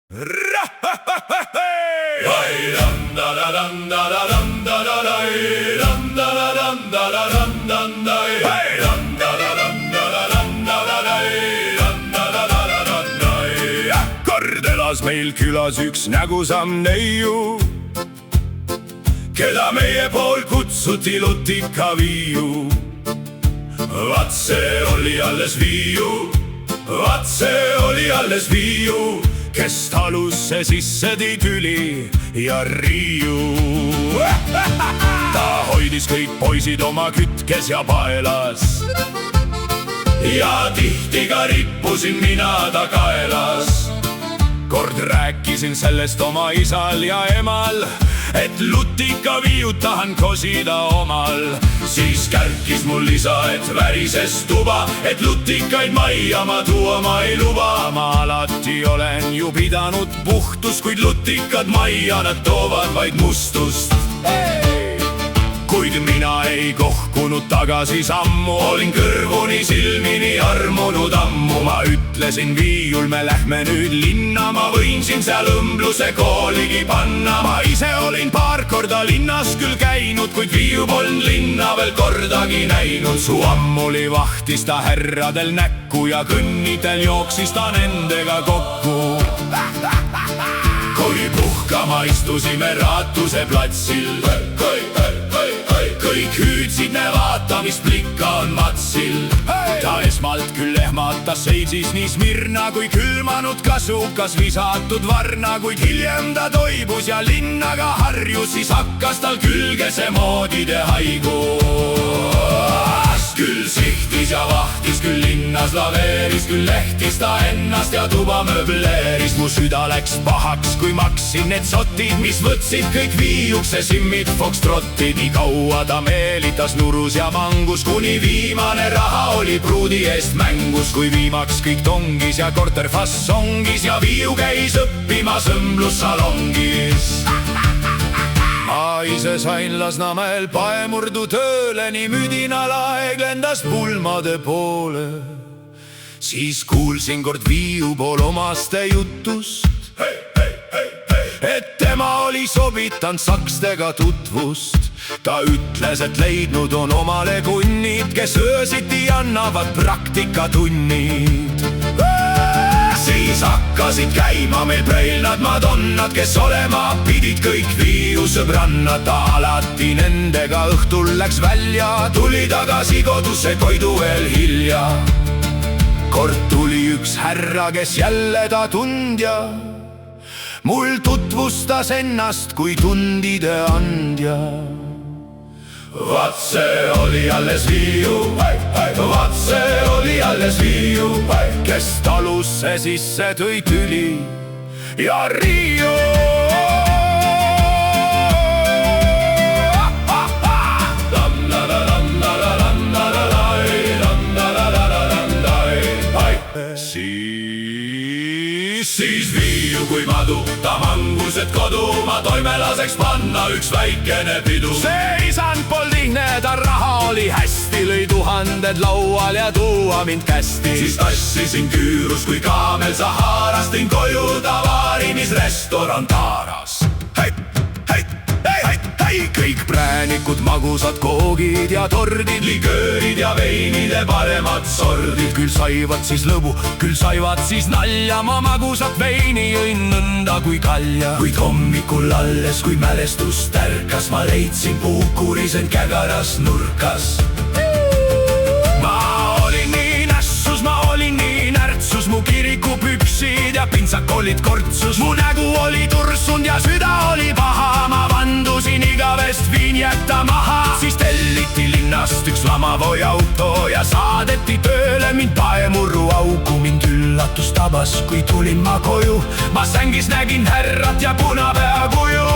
Kord elas meil külas üks nägusam neiu, keda meie pool kutsuti Lutika Viiu. Vaat see oli alles Viiu, vaat see oli alles Viiu, kes talusse sisse tõi tüli ja riiu. Ta hoidis kõik poisid oma kütkes ja paelas ja tihti ka rippusin mina ta kaelas. Kord rääkisin sellest oma isal ja emal, et Lutika Viiut tahan kosida omal. Siis kärkis mul isa, et värises tuba, et lutikaid majja ma tuua ei luba. Ma alati olen ju pidanud puhtust, kuid lutikad majja nad toovad vaid mustust. Kuid mina ei kohkunud tagasi sammu, olin kõrvuni silmini armunud ammu. Ma ütlesin Viiul, me lähme nüüd linna, ma võin siin seal õmbluse kooligi panna. Ma ise olin paar korda linnas küll käinud, kuid Viiu polnud linna veel kordagi näinud. Su ammuli vahtis ta härradel näkku ja kõnnidel jooksis ta nendega kokku. Kui puhkama istusime Raatuse platsil, kõik hüüdsid, näe vaata, mis plikka on matsil. Ta esmalt küll ehmatas, seisis nii smirna kui külmanud kasukas visatud varna. Kuid hiljem ta toibus ja linnaga harjus, siis hakkas tal külge see moodide haigus. Küll sihtis ja vahtis, küll linnas laveeris, küll lehtis ta ennast ja tuba möbleeris. Mu süda läks pahaks, kui maksin need sotid, mis võtsid kõik Viiukse simmid foxtrottid. Nii kaua ta meelitas nurus ja mangus, kuni viimane raha oli pruudi eest mängus. Kui viimaks kõik tongis ja korter fassongis ja Viiu käis õppimas õmblussalongis. Ma ise sain Lasnamäel paemurdu tööle, nii müdinalaeg lendas pulmade poole. Siis kuulsin kord Viiu pool omaste jutust, et tema oli sobitanud sakstega tutvust. Ta ütles, et leidnud on omale kunnid, kes öösiti annavad praktikatunnid. Siis hakkasid käima meil preilnad madonnad, kes olema pidid kõik Viiu sõbrannad. Ta alati nendega õhtul läks välja, tuli tagasi kodusse Koidu veel hilja. Kord tuli üks härra, kes jälle ta tundja, mul tutvustas ennast kui tundide andja. Vaat see oli alles Viiu, vaat see oli alles Viiu, kes talusse sisse tõi tüli ja riiu. Siis Viiu kui madu, ta mangus, et koduma toime laseks panna üks väikene pidu. See isand polnud ihne, ta raha oli hästi, lõi tuhanded laual ja tuua mind kästi. Siis tassisin küürus kui kaamel Saharas, tõin koju tavaarinis restoran Taaras. Kõik präänikud, magusad koogid ja tordid, liköörid ja veinide paremad sordid. Küll saivad siis lõbu, küll saivad siis nalja, ma magusat veini jõin nõnda kui kalja. Kuid hommikul alles, kui mälestust tärkas, ma leidsin puukurisen kägaras nurkas. Ma olin nii nässus, ma olin nii närtsus, mu kirikupüksid ja pintsak olid kortsus. Mu nägu oli tursunud ja süda oli paha, ma vandusin igavest viin jätta maha. Siis telliti linnast üks lamavoi auto ja saadeti tööle mind paemurru auku. Mind üllatus tabas, kui tulin ma koju, ma sängis nägin härrat ja punapea kuju.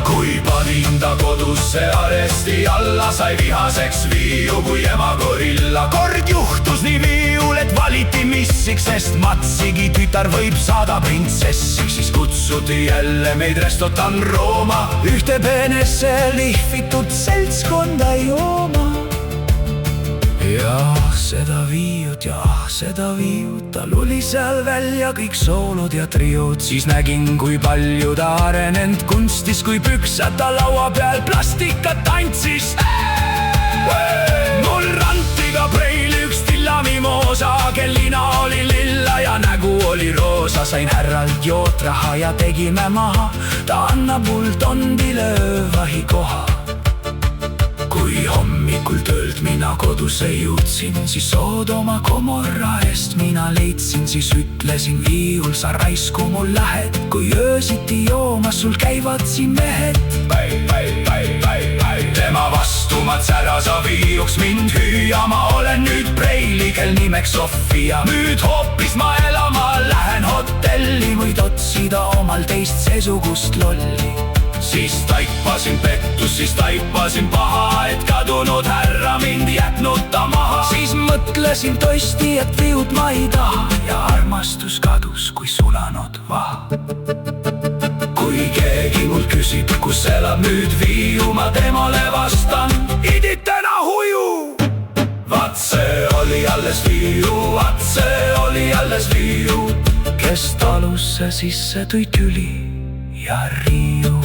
Kui panin ta kodusse aresti alla, sai vihaseks Viiu kui ema gorilla. Kord juhtus nii Viiul, et valiti missiks, sest matsigi tütar võib saada printsessiks. Siis kutsuti jälle meid restoran Rooma, ühte peenesse lihvitud seltskonda jooma. jah, seda viiut, tal oli seal välja kõik soolod ja triod. Siis nägin, kui palju ta arenenud kunstis, kui püksad ta laua peal plastikat tantsis. Mul rantiga preili üks tillamimoosa, kel lina oli lilla ja nägu oli roosa. Sain härralt jootraha ja tegime maha, ta annab mul tondile öövahi koha. Kui hommikul töölt mina koduse jõudsin, siis Soodoma Gomorra eest mina leidsin. Siis ütlesin viiul, sa raisku mul lähed, kui öösiti joomas sul käivad siin mehed. Tema vastu ma tsära, sa viiuks mind hüüa, ma olen nüüd preili, kel nimeks Sofia. Nüüd hoopis ma elama lähen hotelli, võid otsida omal teist seesugust lolli. Siis taipasin pettus, siis taipasin paha, et kadunud härra mind jätnud ta maha. Siis mõtlesin tõesti, et viud ma ei taha ja armastus kadus kui sulanud vaha. Kui keegi mul küsib, kus elab nüüd viiu, ma temale vastan, iditena huju. Vaat see oli alles viiu, vaat see oli alles viiu, kes talusse sisse tõi tüli ja riiu.